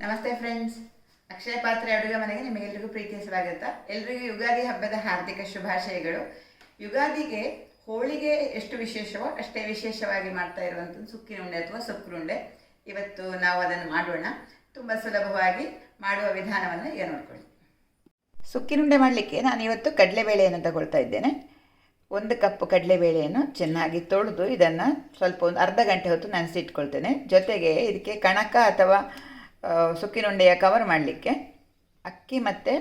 ನಮಸ್ತೆ ಫ್ರೆಂಡ್ಸ್, ಅಕ್ಷಯ ಪಾತ್ರೆ ಅಡುಗೆ ಮನೆಗೆ ನಿಮಗೆಲ್ಲರಿಗೂ ಪ್ರೀತಿಯ ಸ್ವಾಗತ. ಎಲ್ರಿಗೂ ಯುಗಾದಿ ಹಬ್ಬದ ಹಾರ್ದಿಕ ಶುಭಾಶಯಗಳು. ಯುಗಾದಿಗೆ ಹೋಳಿಗೆ ಎಷ್ಟು ವಿಶೇಷವೋ ಅಷ್ಟೇ ವಿಶೇಷವಾಗಿ ಮಾಡ್ತಾ ಇರುವಂಥದ್ದು ಸುಕ್ಕಿನ ಉಂಡೆ ಅಥವಾ ಸೊಕ್ಕುರುಂಡೆ. ಇವತ್ತು ನಾವು ಅದನ್ನು ಮಾಡೋಣ. ತುಂಬ ಸುಲಭವಾಗಿ ಮಾಡುವ ವಿಧಾನವನ್ನು ಈಗ ನೋಡ್ಕೊಳ್ಳಿ. ಸುಕ್ಕಿನುಂಡೆ ಮಾಡಲಿಕ್ಕೆ ನಾನು ಇವತ್ತು ಕಡಲೆಬೇಳೆಯನ್ನು ತಗೊಳ್ತಾ ಇದ್ದೇನೆ. 1 ಕಪ್ ಕಡಲೆಬೇಳೆಯನ್ನು ಚೆನ್ನಾಗಿ ತೊಳೆದು ಇದನ್ನು ಸ್ವಲ್ಪ ಒಂದು ಅರ್ಧ ಗಂಟೆ ಹೊತ್ತು ನೆನೆಸಿಟ್ಕೊಳ್ತೇನೆ. ಜೊತೆಗೆ ಇದಕ್ಕೆ ಕಣಕ ಅಥವಾ ಸುಕ್ಕಿನುಂಡೆಯ ಕವರ್ ಮಾಡಲಿಕ್ಕೆ ಅಕ್ಕಿ ಮತ್ತು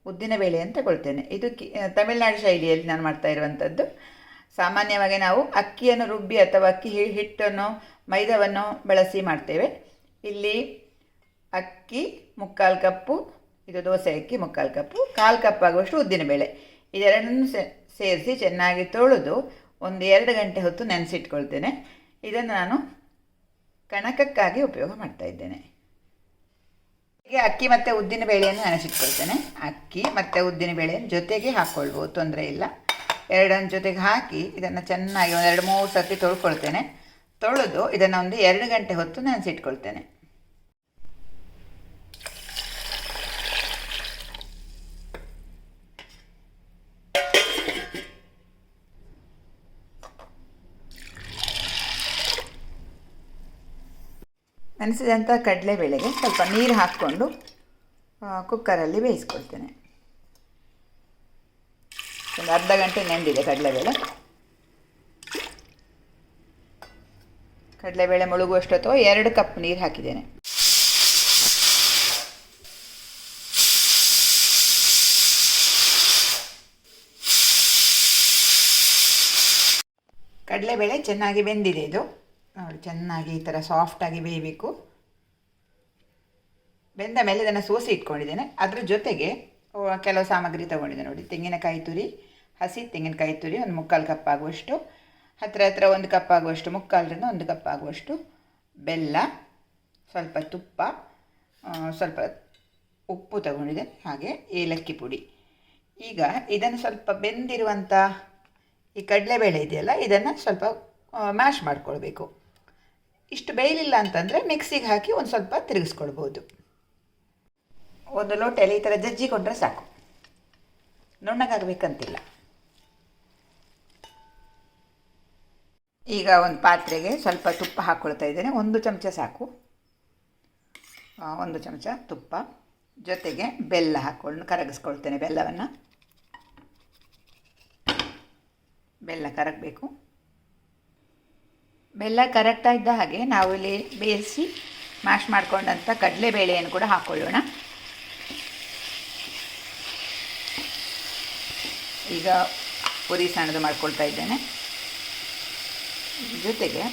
ಉದ್ದಿನಬೇಳೆಯನ್ನು ತಗೊಳ್ತೇನೆ. ಇದು ತಮಿಳುನಾಡು ಶೈಲಿಯಲ್ಲಿ ನಾನು ಮಾಡ್ತಾ ಇರುವಂಥದ್ದು. ಸಾಮಾನ್ಯವಾಗಿ ನಾವು ಅಕ್ಕಿಯನ್ನು ರುಬ್ಬಿ ಅಥವಾ ಅಕ್ಕಿ ಹಿಟ್ಟನ್ನು ಮೈದಾವನ್ನು ಬಳಸಿ ಮಾಡ್ತೇವೆ. ಇಲ್ಲಿ ಅಕ್ಕಿ 3/4 ಕಪ್ಪು, ಇದು ದೋಸೆ ಅಕ್ಕಿ 3/4 ಕಪ್ಪು, 1/4 ಕಪ್ ಆಗುವಷ್ಟು ಉದ್ದಿನಬೇಳೆ, ಇದೆರಡನ್ನು ಸೇರಿಸಿ ಚೆನ್ನಾಗಿ ತೊಳೆದು 1-2 ಗಂಟೆ ಹೊತ್ತು ನೆನೆಸಿಟ್ಕೊಳ್ತೇನೆ. ಇದನ್ನು ನಾನು ಕಣಕಕ್ಕಾಗಿ ಉಪಯೋಗ ಮಾಡ್ತಾ ಇದ್ದೇನೆ. ಹೀಗೆ ಅಕ್ಕಿ ಮತ್ತು ಉದ್ದಿನಬೇಳೆಯನ್ನು ನೆನೆಸಿಟ್ಕೊಳ್ತೇನೆ. ಅಕ್ಕಿ ಮತ್ತು ಉದ್ದಿನಬೇಳೆಯನ್ನು ಜೊತೆಗೆ ಹಾಕ್ಕೊಳ್ಬೋದು, ತೊಂದರೆ ಇಲ್ಲ. ಎರಡನ್ನು ಜೊತೆಗೆ ಹಾಕಿ ಇದನ್ನು ಚೆನ್ನಾಗಿ 2-3 ಸರ್ತಿ ತೊಳ್ಕೊಳ್ತೇನೆ. ತೊಳೆದು ಇದನ್ನು 1-2 ಗಂಟೆ ಹೊತ್ತು ನೆನೆಸಿಟ್ಕೊಳ್ತೇನೆ. ನೆನೆಸಿದಂಥ ಕಡಲೆಬೇಳೆಗೆ ಸ್ವಲ್ಪ ನೀರು ಹಾಕ್ಕೊಂಡು ಕುಕ್ಕರಲ್ಲಿ ಬೇಯಿಸ್ಕೊಳ್ತೇನೆ. ಒಂದು ಅರ್ಧ ಗಂಟೆ ನೆಂದಿದೆ ಕಡಲೆಬೇಳೆ. ಕಡಲೆಬೇಳೆ ಮುಳುಗುವಷ್ಟು ಅಥವಾ 2 ಕಪ್ ನೀರು ಹಾಕಿದ್ದೇನೆ. ಕಡಲೆಬೇಳೆ ಚೆನ್ನಾಗಿ ಬೆಂದಿದೆ. ಇದು ನೋಡಿ, ಚೆನ್ನಾಗಿ ಈ ಥರ ಸಾಫ್ಟಾಗಿ ಬೇಯಬೇಕು. ಬೆಂದ ಮೇಲೆ ಇದನ್ನು ಸೋಸಿ ಇಟ್ಕೊಂಡಿದ್ದೇನೆ. ಅದರ ಜೊತೆಗೆ ಕೆಲವು ಸಾಮಗ್ರಿ ತೊಗೊಂಡಿದ್ದೇನೆ ನೋಡಿ. ತೆಂಗಿನಕಾಯಿ ತುರಿ, ಹಸಿ ತೆಂಗಿನಕಾಯಿ ತುರಿ 1/4 ಕಪ್ ಆಗುವಷ್ಟು, ಹತ್ತಿರ 1 ಕಪ್ ಆಗುವಷ್ಟು, 3/4ರಿಂದ 1 ಕಪ್ ಆಗುವಷ್ಟು ಬೆಲ್ಲ, ಸ್ವಲ್ಪ ತುಪ್ಪ, ಸ್ವಲ್ಪ ಉಪ್ಪು ತಗೊಂಡಿದ್ದೇನೆ, ಹಾಗೆ ಏಲಕ್ಕಿ ಪುಡಿ. ಈಗ ಇದನ್ನು ಸ್ವಲ್ಪ ಬೆಂದಿರುವಂಥ ಈ ಕಡಲೆಬೇಳೆ ಇದೆಯಲ್ಲ, ಇದನ್ನು ಸ್ವಲ್ಪ ಮ್ಯಾಶ್ ಮಾಡ್ಕೊಳ್ಬೇಕು. ಇಷ್ಟು ಬೇಯಲಿಲ್ಲ ಅಂತಂದರೆ ಮಿಕ್ಸಿಗೆ ಹಾಕಿ ಒಂದು ಸ್ವಲ್ಪ ತಿರುಗಿಸ್ಕೊಳ್ಬೋದು. ಒಂದು ಲೋಟೆಯಲ್ಲಿ ಈ ಥರ ಜಜ್ಜಿಕೊಂಡ್ರೆ ಸಾಕು, ನುಣ್ಣಗಾಗಬೇಕಂತಿಲ್ಲ. ಈಗ ಒಂದು ಪಾತ್ರೆಗೆ ಸ್ವಲ್ಪ ತುಪ್ಪ ಹಾಕ್ಕೊಳ್ತಾ ಇದ್ದೇನೆ. 1 ಚಮಚ ಸಾಕು. 1 ಚಮಚ ತುಪ್ಪ, ಜೊತೆಗೆ ಬೆಲ್ಲ ಹಾಕ್ಕೊಂಡು ಕರಗಿಸ್ಕೊಳ್ತೇನೆ. ಬೆಲ್ಲ ಕರಗಬೇಕು. ಬೆಲ್ಲ ಕರಗ್ತಾ ಇದ್ದ ಹಾಗೆ ನಾವು ಇಲ್ಲಿ ಬೇಯಿಸಿ ಮ್ಯಾಶ್ ಮಾಡ್ಕೊಂಡಂಥ ಕಡಲೆಬೇಳೆಯನ್ನು ಕೂಡ ಹಾಕ್ಕೊಳ್ಳೋಣ. ಈಗ ಪುರಿ ಸಣ್ಣದು ಮಾಡ್ಕೊಳ್ತಾ ಇದ್ದೇನೆ. ಜೊತೆಗೆ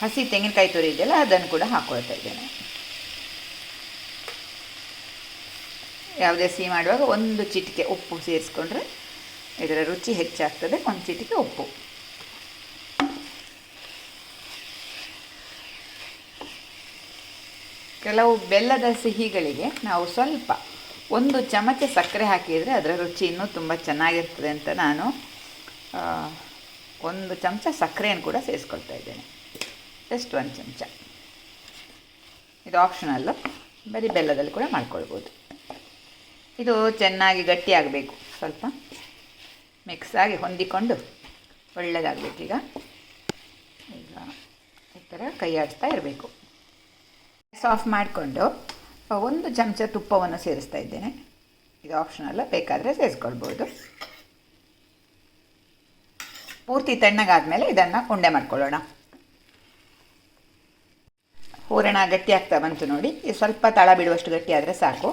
ಹಸಿ ತೆಂಗಿನಕಾಯಿ ತುರಿ ಇದೆಯಲ್ಲ, ಅದನ್ನು ಕೂಡ ಹಾಕ್ಕೊಳ್ತಾ ಇದ್ದೇನೆ. ಯಾವುದೇ ಸಿಹಿ ಮಾಡುವಾಗ 1 ಚಿಟಿಕೆ ಉಪ್ಪು ಸೇರಿಸ್ಕೊಂಡ್ರೆ ಇದರ ರುಚಿ ಹೆಚ್ಚಾಗ್ತದೆ. 1 ಚಿಟಿಕೆ ಉಪ್ಪು. ಕೆಲವು ಬೆಲ್ಲದ ಸಿಹಿಗಳಿಗೆ ನಾವು ಸ್ವಲ್ಪ 1 ಚಮಚ ಸಕ್ಕರೆ ಹಾಕಿದರೆ ಅದರ ರುಚಿ ಇನ್ನೂ ತುಂಬ ಚೆನ್ನಾಗಿರ್ತದೆ ಅಂತ ನಾನು 1 ಚಮಚ ಸಕ್ಕರೆಯನ್ನು ಕೂಡ ಸೇರಿಸ್ಕೊಳ್ತಾ ಇದ್ದೇನೆ. ಜಸ್ಟ್ 1 ಚಮಚ. ಇದು ಆಪ್ಷನಲ್ಲು, ಬರೀ ಬೆಲ್ಲದಲ್ಲಿ ಕೂಡ ಮಾಡ್ಕೊಳ್ಬೋದು. ಇದು ಚೆನ್ನಾಗಿ ಗಟ್ಟಿಯಾಗಬೇಕು, ಸ್ವಲ್ಪ ಮಿಕ್ಸ್ ಆಗಿ ಹೊಂದಿಕೊಂಡು ಒಳ್ಳೆಯದಾಗಬೇಕು. ಈಗ ಈ ಥರ ಕೈ ಆಡಿಸ್ತಾ ಇರಬೇಕು. ಆಫ್ ಮಾಡಿಕೊಂಡು 1 ಚಮಚ ತುಪ್ಪವನ್ನು ಸೇರಿಸ್ತಾ ಇದ್ದೇನೆ. ಇದು ಆಪ್ಷನಲ್ಲ, ಬೇಕಾದರೆ ಸೇರಿಸ್ಕೊಳ್ಬೋದು. ಪೂರ್ತಿ ತಣ್ಣಗಾದ್ಮೇಲೆ ಇದನ್ನು ಉಂಡೆ ಮಾಡ್ಕೊಳ್ಳೋಣ. ಹೂರಣ ಗಟ್ಟಿ ಆಗ್ತಾ ಬಂತು ನೋಡಿ. ಇದು ಸ್ವಲ್ಪ ತಳ ಬಿಡುವಷ್ಟು ಗಟ್ಟಿ ಆದರೆ ಸಾಕು.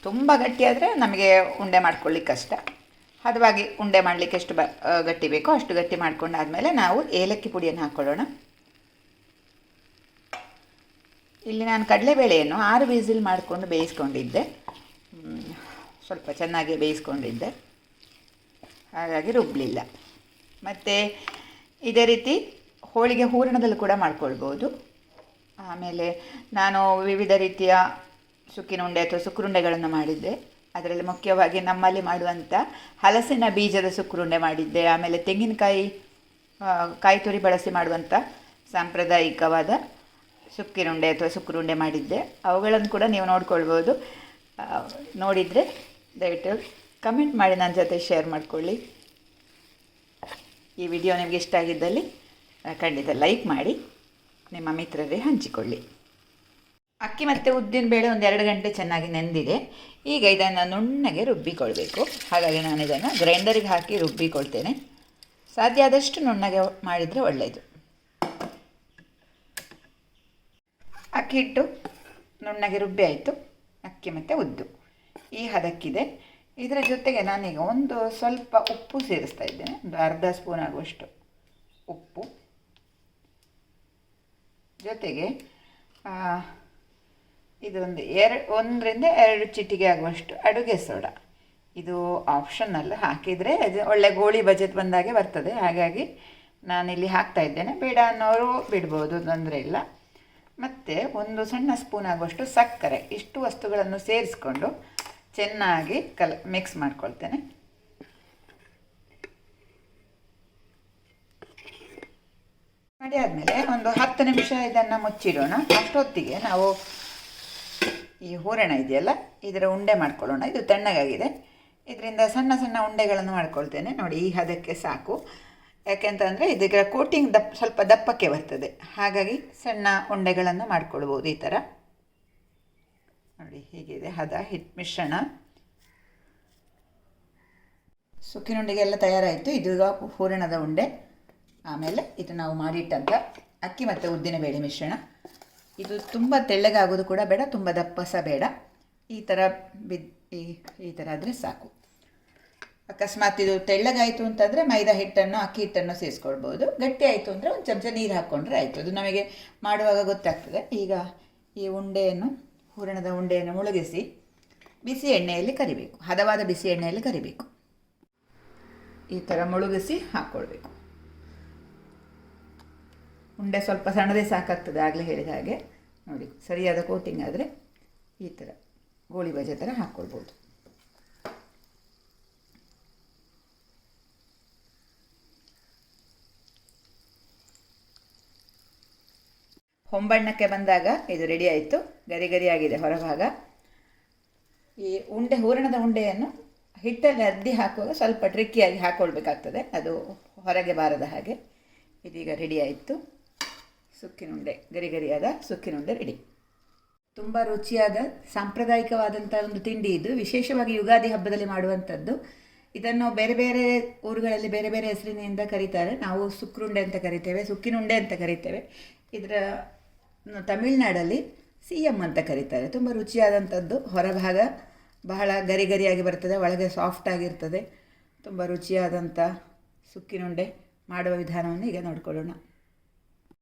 ತುಂಬ ಗಟ್ಟಿ ಆದರೆ ನಮಗೆ ಉಂಡೆ ಮಾಡ್ಕೊಳ್ಳಿಕ್ಕೆ ಕಷ್ಟ. ಹದವಾಗಿ ಉಂಡೆ ಮಾಡಲಿಕ್ಕೆ ಎಷ್ಟು ಗಟ್ಟಿ ಬೇಕೋ ಅಷ್ಟು ಗಟ್ಟಿ ಮಾಡ್ಕೊಂಡಾದಮೇಲೆ ನಾವು ಏಲಕ್ಕಿ ಪುಡಿಯನ್ನು ಹಾಕ್ಕೊಳ್ಳೋಣ. ಇಲ್ಲಿ ನಾನು ಕಡಲೆಬೇಳೆಯನ್ನು 6 ವಿಸಿಲ್ ಮಾಡಿಕೊಂಡು ಬೇಯಿಸ್ಕೊಂಡಿದ್ದೆ. ಸ್ವಲ್ಪ ಚೆನ್ನಾಗಿ ಬೇಯಿಸ್ಕೊಂಡಿದ್ದೆ, ಹಾಗಾಗಿ ರುಬ್ಬಲಿಲ್ಲ. ಮತ್ತು ಇದೇ ರೀತಿ ಹೋಳಿಗೆ ಹೂರಣದಲ್ಲಿ ಕೂಡ ಮಾಡ್ಕೊಳ್ಬೋದು. ಆಮೇಲೆ ನಾನು ವಿವಿಧ ರೀತಿಯ ಸುಕ್ಕಿನ ಉಂಡೆ ಅಥವಾ ಸುಕ್ಕುರುಂಡೆಗಳನ್ನು ಮಾಡಿದ್ದೆ. ಅದರಲ್ಲಿ ಮುಖ್ಯವಾಗಿ ನಮ್ಮಲ್ಲಿ ಮಾಡುವಂಥ ಹಲಸಿನ ಬೀಜದ ಸುಕ್ಕುರುಂಡೆ ಮಾಡಿದ್ದೆ. ಆಮೇಲೆ ತೆಂಗಿನಕಾಯಿ ಕಾಯಿ ತುರಿ ಬಳಸಿ ಮಾಡುವಂಥ ಸಾಂಪ್ರದಾಯಿಕವಾದ ಸುಕ್ಕಿನುಂಡೆ ಅಥವಾ ಸುಕ್ಕುರುಂಡೆ ಮಾಡಿದ್ದೆ. ಅವುಗಳನ್ನು ಕೂಡ ನೀವು ನೋಡ್ಕೊಳ್ಬೋದು. ನೋಡಿದರೆ ದಯವಿಟ್ಟು ಕಮೆಂಟ್ ಮಾಡಿ ನನ್ನ ಜೊತೆ ಶೇರ್ ಮಾಡಿಕೊಳ್ಳಿ. ಈ ವಿಡಿಯೋ ನಿಮಗೆ ಇಷ್ಟ ಆಗಿದ್ದಲ್ಲಿ ಖಂಡಿತ ಲೈಕ್ ಮಾಡಿ ನಿಮ್ಮ ಮಿತ್ರರಿಗೆ ಹಂಚಿಕೊಳ್ಳಿ. ಅಕ್ಕಿ ಮತ್ತು ಉದ್ದಿನಬೇಳೆ ಒಂದು 2 ಗಂಟೆ ಚೆನ್ನಾಗಿ ನೆಂದಿದೆ. ಈಗ ಇದನ್ನು ನುಣ್ಣಗೆ ರುಬ್ಬಿಕೊಳ್ಬೇಕು. ಹಾಗಾಗಿ ನಾನು ಇದನ್ನು ಗ್ರೈಂಡರಿಗೆ ಹಾಕಿ ರುಬ್ಬಿಕೊಳ್ತೇನೆ. ಸಾಧ್ಯ ಆದಷ್ಟು ನುಣ್ಣಗೆ ಮಾಡಿದರೆ ಒಳ್ಳೆಯದು. ಅಕ್ಕಿ ಹಿಟ್ಟು ನುಣ್ಣಗೆ ರುಬ್ಬಿ ಆಯಿತು. ಅಕ್ಕಿ ಮತ್ತು ಉದ್ದು ಈ ಹದಕ್ಕಿದೆ. ಇದರ ಜೊತೆಗೆ ನಾನೀಗ ಒಂದು ಸ್ವಲ್ಪ ಉಪ್ಪು ಸೇರಿಸ್ತಾ ಇದ್ದೇನೆ. ಒಂದು ಅರ್ಧ ಸ್ಪೂನ್ ಆಗುವಷ್ಟು ಉಪ್ಪು, ಜೊತೆಗೆ ಇದೊಂದು 1-2 ಚಿಟಿಕೆ ಆಗುವಷ್ಟು ಅಡುಗೆ ಸೋಡಾ. ಇದು ಆಪ್ಷನಲ್, ಹಾಕಿದರೆ ಅದು ಒಳ್ಳೆ ಗೋಳಿ ಬಜೆಟ್ ಬಂದಾಗೆ ಬರ್ತದೆ. ಹಾಗಾಗಿ ನಾನಿಲ್ಲಿ ಹಾಕ್ತಾ ಇದ್ದೇನೆ. ಬೇಡ ಅನ್ನೋರು ಬಿಡ್ಬೋದು, ತೊಂದರೆ ಇಲ್ಲ. ಮತ್ತು ಒಂದು ಸಣ್ಣ ಸ್ಪೂನ್ ಆಗುವಷ್ಟು ಸಕ್ಕರೆ. ಇಷ್ಟು ವಸ್ತುಗಳನ್ನು ಸೇರಿಸ್ಕೊಂಡು ಚೆನ್ನಾಗಿ ಮಿಕ್ಸ್ ಮಾಡ್ಕೊಳ್ತೇನೆ. ಮಾಡಿ ಆದಮೇಲೆ ಒಂದು 10 ನಿಮಿಷ ಇದನ್ನು ಮುಚ್ಚಿಡೋಣ. ಅಷ್ಟೊತ್ತಿಗೆ ನಾವು ಈ ಹೂರಣ ಇದೆಯಲ್ಲ, ಇದರ ಉಂಡೆ ಮಾಡ್ಕೊಳ್ಳೋಣ. ಇದು ತಣ್ಣಗಾಗಿದೆ. ಇದರಿಂದ ಸಣ್ಣ ಸಣ್ಣ ಉಂಡೆಗಳನ್ನು ಮಾಡ್ಕೊಳ್ತೇನೆ. ನೋಡಿ, ಈ ಹದಕ್ಕೆ ಸಾಕು. ಯಾಕೆಂತಂದರೆ ಇದಕ್ಕೆ ಕೋಟಿಂಗ್ ಸ್ವಲ್ಪ ದಪ್ಪಕ್ಕೆ ಬರ್ತದೆ. ಹಾಗಾಗಿ ಸಣ್ಣ ಉಂಡೆಗಳನ್ನು ಮಾಡ್ಕೊಳ್ಬೋದು. ಈ ಥರ ನೋಡಿ, ಹೀಗಿದೆ ಹದ. ಮಿಶ್ರಣ ಸುಕ್ಕಿನುಂಡೆಗೆಲ್ಲ ತಯಾರಾಯಿತು. ಇದು ಹೂರಣದ ಉಂಡೆ. ಆಮೇಲೆ ಇದು ನಾವು ಮಾಡಿಟ್ಟಂಥ ಅಕ್ಕಿ ಮತ್ತು ಉದ್ದಿನಬೇಳೆ ಮಿಶ್ರಣ. ಇದು ತುಂಬ ತೆಳ್ಳಗಾಗೋದು ಕೂಡ ಬೇಡ, ತುಂಬ ದಪ್ಪ ಸಹ ಬೇಡ. ಈ ಥರ ಈ ಥರ ಆದರೆ ಸಾಕು. ಅಕಸ್ಮಾತ್ ಇದು ತೆಳ್ಳಗಾಯಿತು ಅಂತಂದರೆ ಮೈದಾ ಹಿಟ್ಟನ್ನು ಅಕ್ಕಿ ಹಿಟ್ಟನ್ನು ಸೇರಿಸ್ಕೊಳ್ಬೋದು. ಗಟ್ಟಿ ಆಯಿತು ಅಂದರೆ ಒಂದು ಚಮಚ ನೀರು ಹಾಕ್ಕೊಂಡ್ರೆ ಆಯಿತು. ಅದು ನಮಗೆ ಮಾಡುವಾಗ ಗೊತ್ತಾಗ್ತದೆ. ಈಗ ಈ ಉಂಡೆಯನ್ನು, ಹೂರಣದ ಉಂಡೆಯನ್ನು ಮುಳುಗಿಸಿ ಬಿಸಿ ಎಣ್ಣೆಯಲ್ಲಿ ಕರಿಬೇಕು. ಹದವಾದ ಬಿಸಿ ಎಣ್ಣೆಯಲ್ಲಿ ಕರಿಬೇಕು. ಈ ಥರ ಮುಳುಗಿಸಿ ಹಾಕ್ಕೊಳ್ಬೇಕು. ಉಂಡೆ ಸ್ವಲ್ಪ ಸಣ್ಣದೇ ಸಾಕಾಗ್ತದೆ, ಆಗಲೇ ಹೇಳಿದ ಹಾಗೆ. ನೋಡಿ, ಸರಿಯಾದ ಕೋಟಿಂಗ್ ಆದರೆ ಈ ಥರ ಗೋಳಿ ಬಜೆ ಥರ ಹಾಕ್ಕೊಳ್ಬೋದು. ಹೊಂಬಣ್ಣಕ್ಕೆ ಬಂದಾಗ ಇದು ರೆಡಿ ಆಯಿತು. ಗರಿ ಗರಿಯಾಗಿದೆ ಹೊರಭಾಗ. ಈ ಹೂರಣದ ಉಂಡೆಯನ್ನು ಹಿಟ್ಟಲ್ಲಿ ಅದ್ದಿ ಹಾಕುವಾಗ ಸ್ವಲ್ಪ ಟ್ರಿಕ್ಕಿಯಾಗಿ ಹಾಕ್ಕೊಳ್ಬೇಕಾಗ್ತದೆ, ಅದು ಹೊರಗೆ ಬಾರದ ಹಾಗೆ. ಇದೀಗ ರೆಡಿ ಆಯಿತು. ಸುಕ್ಕಿನುಂಡೆ, ಗರಿ ಗರಿಯಾದ ಸುಕ್ಕಿನುಂಡೆ ರೆಡಿ. ತುಂಬ ರುಚಿಯಾದ ಸಾಂಪ್ರದಾಯಿಕವಾದಂಥ ಒಂದು ತಿಂಡಿ ಇದು. ವಿಶೇಷವಾಗಿ ಯುಗಾದಿ ಹಬ್ಬದಲ್ಲಿ ಮಾಡುವಂಥದ್ದು. ಇದನ್ನು ಬೇರೆ ಬೇರೆ ಊರುಗಳಲ್ಲಿ ಬೇರೆ ಬೇರೆ ಹೆಸರಿನಿಂದ ಕರೀತಾರೆ. ನಾವು ಸುಕ್ಕುರುಂಡೆ ಅಂತ ಕರಿತೇವೆ, ಸುಕ್ಕಿನುಂಡೆ ಅಂತ ಕರಿತೇವೆ. ಇದರ ತಮಿಳುನಾಡಲ್ಲಿ seeyam ಅಂತ ಕರೀತಾರೆ. ತುಂಬ ರುಚಿಯಾದಂಥದ್ದು. ಹೊರಭಾಗ ಬಹಳ ಗರಿ ಗರಿಯಾಗಿ ಬರ್ತದೆ, ಒಳಗೆ ಸಾಫ್ಟ್ ಆಗಿರ್ತದೆ. ತುಂಬ ರುಚಿಯಾದಂಥ ಸುಕ್ಕಿನುಂಡೆ ಮಾಡುವ ವಿಧಾನವನ್ನು ಈಗ ನೋಡಿಕೊಳ್ಳೋಣ.